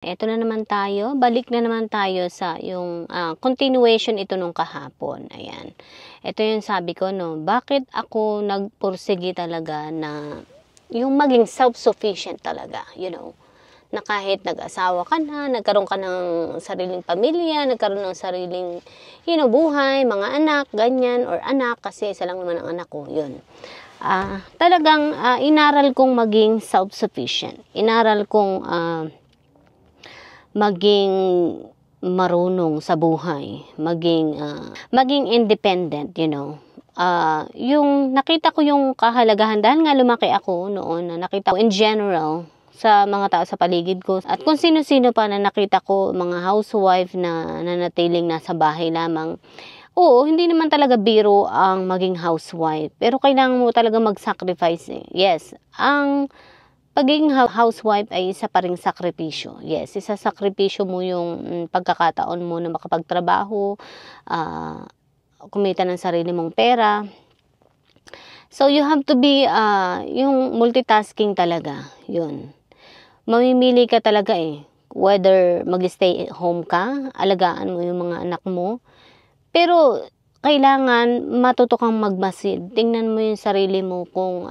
Eto na naman tayo, balik na naman tayo sa yung continuation ito nung kahapon. Ayan. Ito yung sabi ko, no, bakit ako nagpursigi talaga na yung maging self-sufficient talaga, na kahit nag-asawa ka na, nagkaroon ka ng sariling pamilya, nagkaroon ng sariling, buhay, mga anak, ganyan, or anak, kasi isa lang naman ang anak ko, yun. Talagang inaral kong maging self-sufficient. Inaral kong maging marunong sa buhay, maging independent, yung nakita ko yung kahalagahan, dahil nga lumaki ako noon, na nakita ko in general sa mga tao sa paligid ko, at kung sino-sino pa na nakita ko, mga housewife na nanatiling nasa bahay lamang. Oo, hindi naman talaga biro ang maging housewife, pero kailangan mo talaga mag-sacrifice. Yes, ang pagiging housewife ay isa pa ring sakripisyo. Yes, isasakripisyo mo yung pagkakataon mo na makapagtrabaho, kumita ng sarili mong pera. So, you have to be, yung multitasking talaga, yun. Mamimili ka talaga whether mag-stay at home ka, alagaan mo yung mga anak mo. Pero, kailangan matuto kang magmasid. Tingnan mo yung sarili mo kung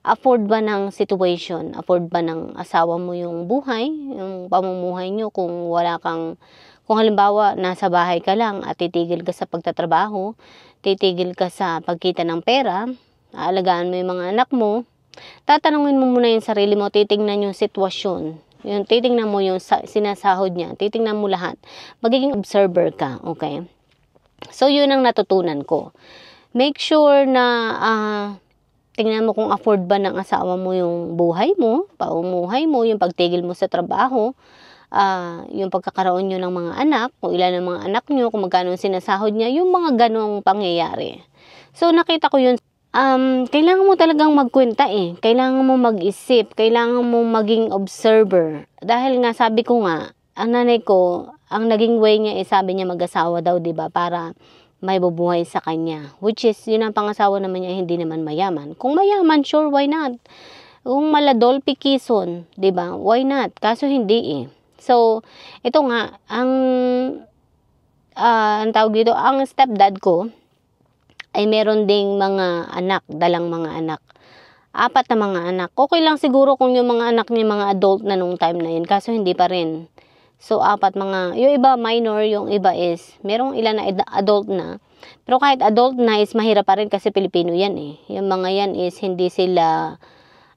afford ba ng situation, afford ba ng asawa mo yung buhay, yung pamumuhay nyo, kung halimbawa nasa bahay ka lang at titigil ka sa pagtatrabaho, titigil ka sa pagkita ng pera, aalagaan mo yung mga anak mo, tatanungin mo muna yung sarili mo, titingnan yung sitwasyon, titingnan mo yung sinasahod niya, titingnan mo lahat, magiging observer ka, okay? So, yun ang natutunan ko. Make sure na tingnan mo kung afford ba ng asawa mo yung buhay mo, paumuhay mo, yung pagtigil mo sa trabaho, yung pagkakaroon nyo ng mga anak, kung ilan ang mga anak nyo, kung magkano sinasahod niya, yung mga ganong pangyayari. So, nakita ko yun. Kailangan mo talagang magkwenta Kailangan mo mag-isip, kailangan mo maging observer. Dahil nga, sabi ko nga, ang nanay ko, ang naging way niya sabi niya mag-asawa daw, diba, para may bubuhay sa kanya. Which is, yun ang pangasawa naman niya, hindi naman mayaman. Kung mayaman, sure, why not? Kung maladol, pikison, diba? Why not? Kaso hindi So, ito nga, ang tawag dito, ang stepdad ko, ay meron ding mga anak, dalang mga anak. 4 na mga anak. Okay lang siguro kung yung mga anak niya mga adult na nung time na yun, kaso hindi pa rin. So, 4 yung iba minor, yung iba is, merong ilan na adult na. Pero kahit adult na is mahirap pa rin kasi Pilipino yan Yung mga yan is hindi sila,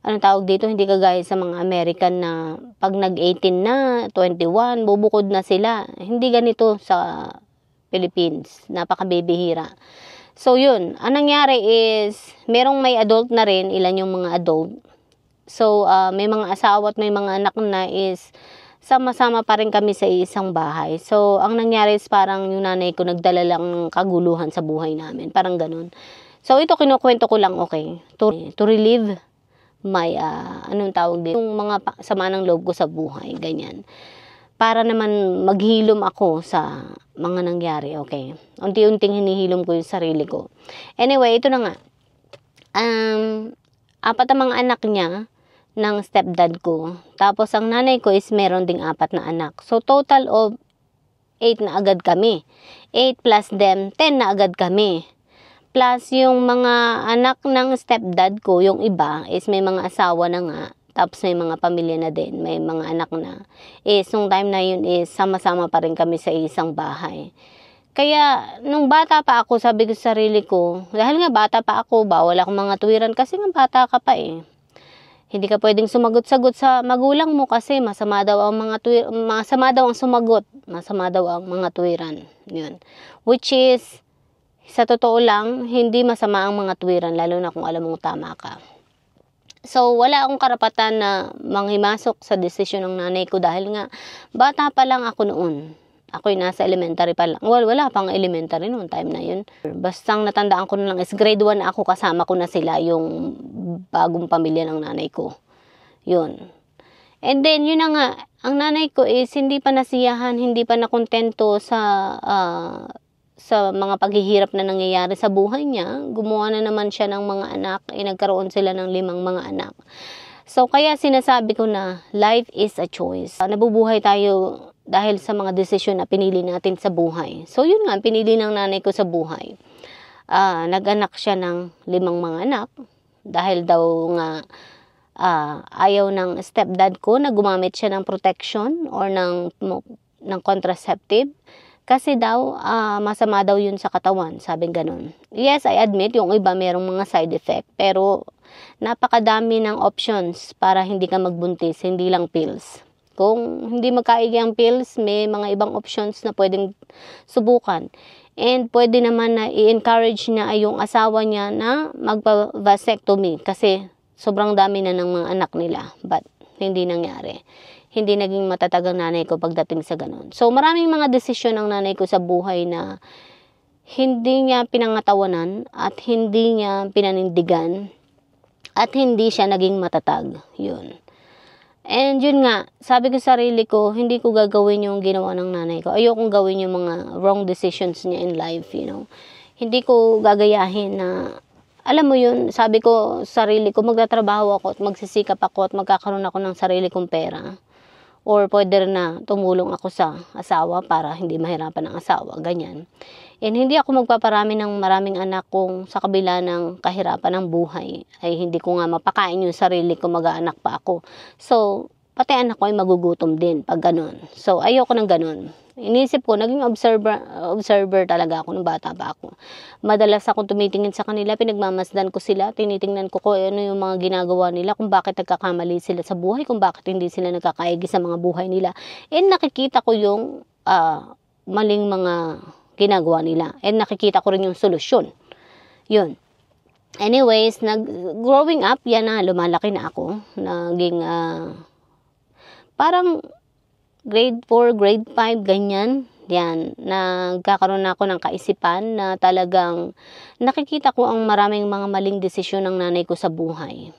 tawag dito, hindi kagaya sa mga American na pag nag-18 na, 21, bubukod na sila. Hindi ganito sa Philippines, napakabibihira. So, yun, ang nangyari is, merong may adult na rin, ilan yung mga adult. So, may mga asawa at may mga anak na is, sama-sama pa rin kami sa isang bahay. So, ang nangyari is parang yung nanay ko nagdala lang ng kaguluhan sa buhay namin. Parang ganun. So, ito kinukwento ko lang, okay, to relieve my, tawag dito, yung mga sama ng loob ko sa buhay, ganyan. Para naman maghilom ako sa mga nangyari, okay. Unti-unting hinihilom ko yung sarili ko. Anyway, ito na nga. 4 ang mga anak niya, ng stepdad ko. Tapos, ang nanay ko is meron ding 4 na anak. So, total of 8 na agad kami. 8 plus them, 10 na agad kami. Plus, yung mga anak ng stepdad ko, yung iba, is may mga asawa na nga. Tapos, may mga pamilya na din. May mga anak na. Nung time na yun is, sama-sama pa rin kami sa isang bahay. Kaya, nung bata pa ako, sabi ko sa sarili ko, dahil nga bata pa ako, bawal akong mga tuwiran kasi nga bata ka pa Hindi ka pwedeng sumagot-sagot sa magulang mo kasi masama daw ang masama daw ang sumagot, masama daw ang mga tuwiran. Yun. Which is, sa totoo lang, hindi masama ang mga tuwiran, lalo na kung alam mong tama ka. So, wala akong karapatan na manghimasok sa desisyon ng nanay ko dahil nga, bata pa lang ako noon. Ako'y nasa elementary pa lang. Well, wala pang elementary noon, time na yun. Bastang natandaan ko na lang is grade 1 ako, kasama ko na sila, yung bagong pamilya ng nanay ko. Yun. And then, yun na nga, ang nanay ko is hindi pa nasiyahan, hindi pa nakontento sa mga paghihirap na nangyayari sa buhay niya. Gumawa na naman siya ng mga anak, nagkaroon sila ng 5 mga anak. So, kaya sinasabi ko na life is a choice. Nabubuhay tayo dahil sa mga desisyon na pinili natin sa buhay. So, yun nga, pinili ng nanay ko sa buhay. Nag-anak siya ng 5 mga anak dahil daw nga ayaw ng stepdad ko na gumamit siya ng protection or ng contraceptive. Kasi daw, masama daw yun sa katawan, sabing ganun. Yes, I admit, yung iba merong mga side effect, pero napakadami ng options para hindi ka magbuntis, hindi lang pills. Kung hindi magkaigi ang pills, may mga ibang options na pwedeng subukan. And pwede naman na i-encourage na yung asawa niya na magpa-vasectomy kasi sobrang dami na ng mga anak nila. But hindi nangyari. Hindi naging matatag ang nanay ko pagdating sa ganun. So maraming mga desisyon ng nanay ko sa buhay na hindi niya pinangatawanan at hindi niya pinanindigan at hindi siya naging matatag. Yun. And yun nga, sabi ko sa sarili ko, hindi ko gagawin yung ginawa ng nanay ko. Ayokong gawin yung mga wrong decisions niya in life, you know. Hindi ko gagayahin na, alam mo yun, sabi ko sa sarili ko, magtatrabaho ako at magsisikap ako at magkakaroon ako ng sarili kong pera. Or pwede rin na tumulong ako sa asawa para hindi mahirapan ang asawa, ganyan. And hindi ako magpaparami ng maraming anak kung sa kabila ng kahirapan ng buhay ay hindi ko nga mapakain yung sarili ko, mag-aanak pa ako. So, pati anak ko ay magugutom din pag ganun. So, ayoko ng ganun. Inisip ko, naging observer talaga ako nung bata pa ako. Madalas akong tumitingin sa kanila, pinagmamasdan ko sila, tinitingnan ko ano yung mga ginagawa nila, kung bakit nagkakamali sila sa buhay, kung bakit hindi sila nagkakaigi sa mga buhay nila. And nakikita ko yung maling mga ginagawa nila. And nakikita ko rin yung solusyon. Yun. Anyways, growing up, yan na, lumalaki na ako. Naging, parang, grade 4, grade 5, ganyan. Yan, nagkakaroon na ako ng kaisipan na talagang nakikita ko ang maraming mga maling desisyon ng nanay ko sa buhay.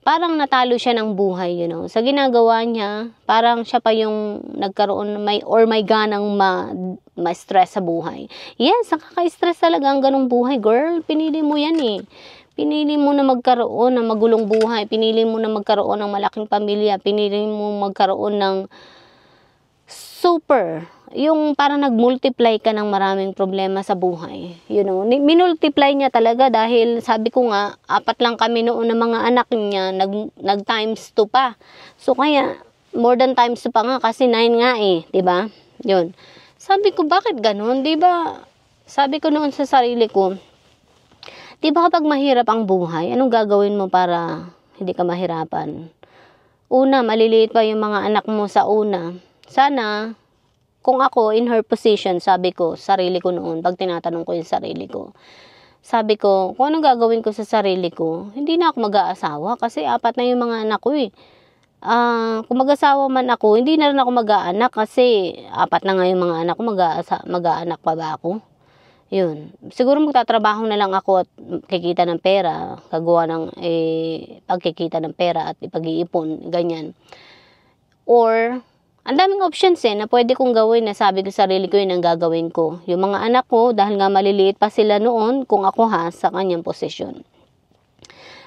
Parang natalo siya ng buhay, you know. Sa ginagawa niya, parang siya pa yung nagkaroon may ganang ma-stress sa buhay. Yes, nakaka-stress talaga ang ganong buhay, girl. Pinili mo yan eh. Pinili mo na magkaroon ng magulong buhay. Pinili mo na magkaroon ng malaking pamilya. Pinili mo magkaroon ng super, yung parang nag-multiply ka ng maraming problema sa buhay. You know, minultiply niya talaga dahil sabi ko nga, 4 lang kami noon ng mga anak niya, nag-times 2 pa. So kaya, more than times 2 pa nga kasi 9 nga eh, 'di ba? Yun. Sabi ko, bakit ganun? 'Di ba? Sabi ko noon sa sarili ko, 'di ba kapag mahirap ang buhay, anong gagawin mo para hindi ka mahirapan? Una, maliliit pa yung mga anak mo sa una. Sana, kung ako, in her position, sabi ko, sarili ko noon, pag tinatanong ko yung sarili ko, sabi ko, kung anong gagawin ko sa sarili ko, hindi na ako mag-aasawa kasi 4 na yung mga anak ko eh. Kung mag-asawa man ako, hindi na rin ako mag-aanak kasi 4 na nga yung mga anak ko, mag-aanak pa ba ako? Yun. Siguro magtatrabaho na lang ako at kikita ng pera, gagawa ng pagkikita ng pera at ipag-iipon, ganyan. Or, ang daming options na pwede kong gawin na sabi ko sa sarili ko yun ang gagawin ko. Yung mga anak ko, dahil nga maliliit pa sila noon, kung ako sa kanyang posisyon.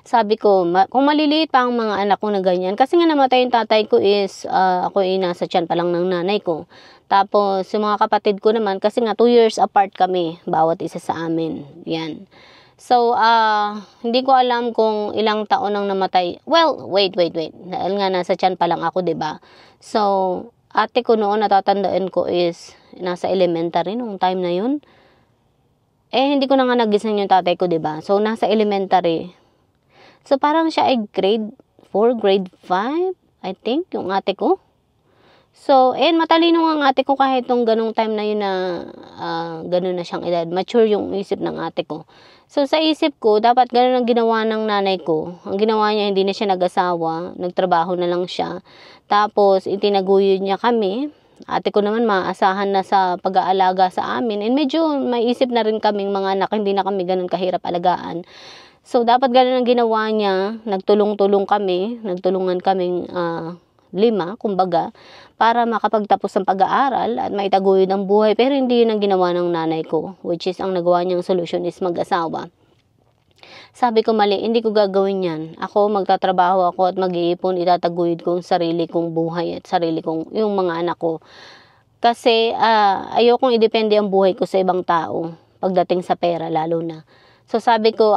Sabi ko, kung maliliit pa ang mga anak ko na ganyan, kasi nga namatay yung tatay ko is, ako nasa tiyan pa lang ng nanay ko. Tapos, yung mga kapatid ko naman, kasi nga 2 years apart kami, bawat isa sa amin. Yan. So, hindi ko alam kung ilang taon nang namatay. Well, wait. Dahil nga nasa tiyan pa lang ako, 'di ba? So, ate ko noon natatandaan ko is nasa elementary nung time na 'yun. Hindi ko na nga nagising yung tatay ko, 'di ba? So, nasa elementary. So, parang siya ay grade 4, grade 5, I think, yung ate ko. So, matalino nga ang ate ko kahit nung ganung time na yun na ganun na siyang edad. Mature yung isip ng ate ko. So, sa isip ko, dapat ganun ang ginawa ng nanay ko. Ang ginawa niya, hindi na siya nag-asawa. Nagtrabaho na lang siya. Tapos, itinaguyod niya kami. Ate ko naman maaasahan na sa pag-aalaga sa amin. And medyo may isip na rin kaming mga anak. Hindi na kami ganun kahirap alagaan. So, dapat ganun ang ginawa niya. Nagtulong-tulong kami. Nagtulungan kaming 5, kumbaga, para makapagtapos ng pag-aaral at maitaguyod ang buhay. Pero hindi yun ang ginawa ng nanay ko, which is ang nagawa niyang solusyon is mag-asawa. Sabi ko, mali, hindi ko gagawin yan. Ako, magtatrabaho ako at mag-iipon, itataguyod ko ang sarili kong buhay at sarili kong, yung mga anak ko. Kasi, ayokong idepende ang buhay ko sa ibang tao, pagdating sa pera, lalo na. So, sabi ko,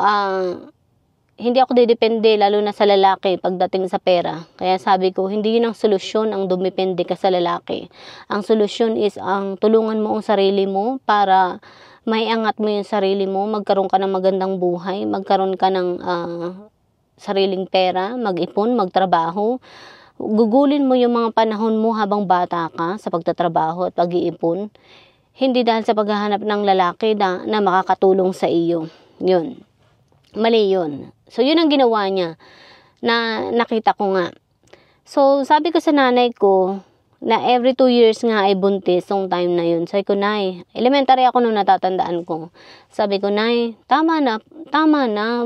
hindi ako didepende, lalo na sa lalaki, pagdating sa pera. Kaya sabi ko, hindi yun ang solusyon, ang dumepende ka sa lalaki. Ang solusyon is, ang tulungan mo ang sarili mo para maiangat mo yung sarili mo, magkaroon ka ng magandang buhay, magkaroon ka ng sariling pera, mag-ipon, magtrabaho. Gugulin mo yung mga panahon mo habang bata ka sa pagtatrabaho at pag-iipon. Hindi dahil sa paghahanap ng lalaki na makakatulong sa iyo. Yun. Mali yun. So, yun ang ginawa niya na nakita ko nga. So, sabi ko sa nanay ko na every 2 years nga ay buntis yung time na yun. Sabi ko, Nay, elementary ako nung natatandaan ko. Sabi ko, Nay, tama na,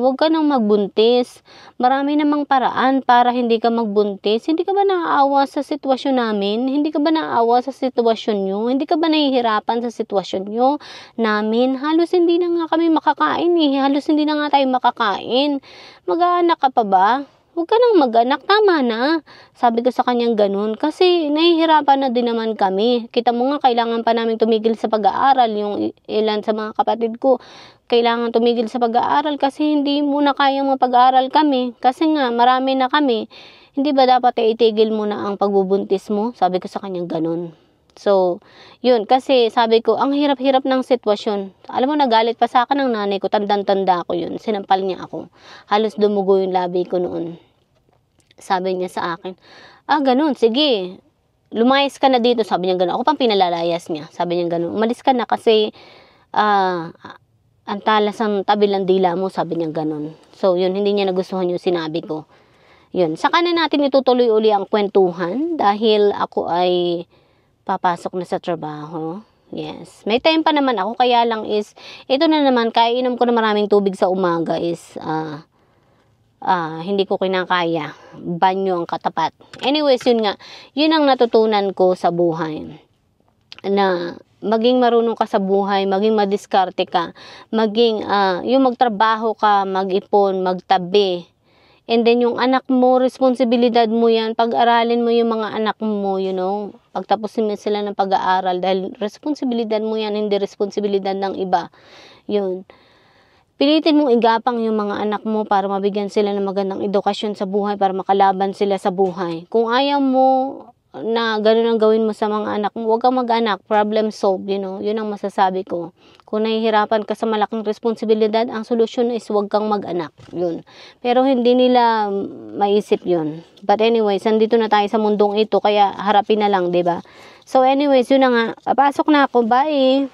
huwag ka nang magbuntis. Marami namang paraan para hindi ka magbuntis. Hindi ka ba naaawa sa sitwasyon namin? Hindi ka ba naaawa sa sitwasyon nyo? Hindi ka ba nahihirapan sa sitwasyon nyo namin? Halos hindi na nga kami makakain eh. Halos hindi na nga tayo makakain. Mag-aanak ka pa ba? Huwag ka nang mag-anak, tama na. Sabi ko sa kanyang ganun. Kasi nahihirapan na din naman kami. Kita mo nga, kailangan pa namin tumigil sa pag-aaral. Yung ilan sa mga kapatid ko, kailangan tumigil sa pag-aaral kasi hindi muna kayang mapag-aaral kami. Kasi nga, marami na kami. Hindi ba dapat itigil mo na ang pagbubuntis mo? Sabi ko sa kanyang ganun. So, yun. Kasi sabi ko, ang hirap-hirap ng sitwasyon. Alam mo, nagalit pa sa akin ng nanay ko. Tandang-tanda ko yun. Sinampal niya ako. Halos dumugo yung labi ko noon. Sabi niya sa akin, ganun, sige, lumayas ka na dito. Sabi niya ganun. Ako pang pinalalayas niya. Sabi niya ganun, umalis ka na kasi ang talas ang tabi ng dila mo. Sabi niya ganun. So, yun, hindi niya nagustuhan yung sinabi ko. Yun, saka na natin itutuloy uli ang kwentuhan dahil ako ay papasok na sa trabaho. Yes. May time pa naman ako, kaya lang is, ito na naman, kaya inom ko na maraming tubig sa umaga is, hindi ko kinakaya. Banyo ang katapat. Anyways, yun nga. Yun ang natutunan ko sa buhay. Na maging marunong ka sa buhay, maging madiskarte ka, maging, yung magtrabaho ka, mag-ipon, magtabi. And then yung anak mo, responsibilidad mo yan. Pag-aralin mo yung mga anak mo, you know. Pagtapusin mo sila ng pag-aaral. Dahil responsibilidad mo yan, hindi responsibilidad ng iba. Yun. Pilitin mong igapang yung mga anak mo para mabigyan sila ng magandang edukasyon sa buhay, para makalaban sila sa buhay. Kung ayaw mo na ganun ang gawin mo sa mga anak mo, huwag kang mag-anak, problem solved, you know. Yun ang masasabi ko. Kung nahihirapan ka sa malaking responsibilidad, ang solusyon is huwag kang mag-anak. Yun. Pero hindi nila maisip yun. But anyways, nandito na tayo sa mundong ito, kaya harapin na lang, 'di ba? So anyways, yun na nga. Papasok na ako. Bye!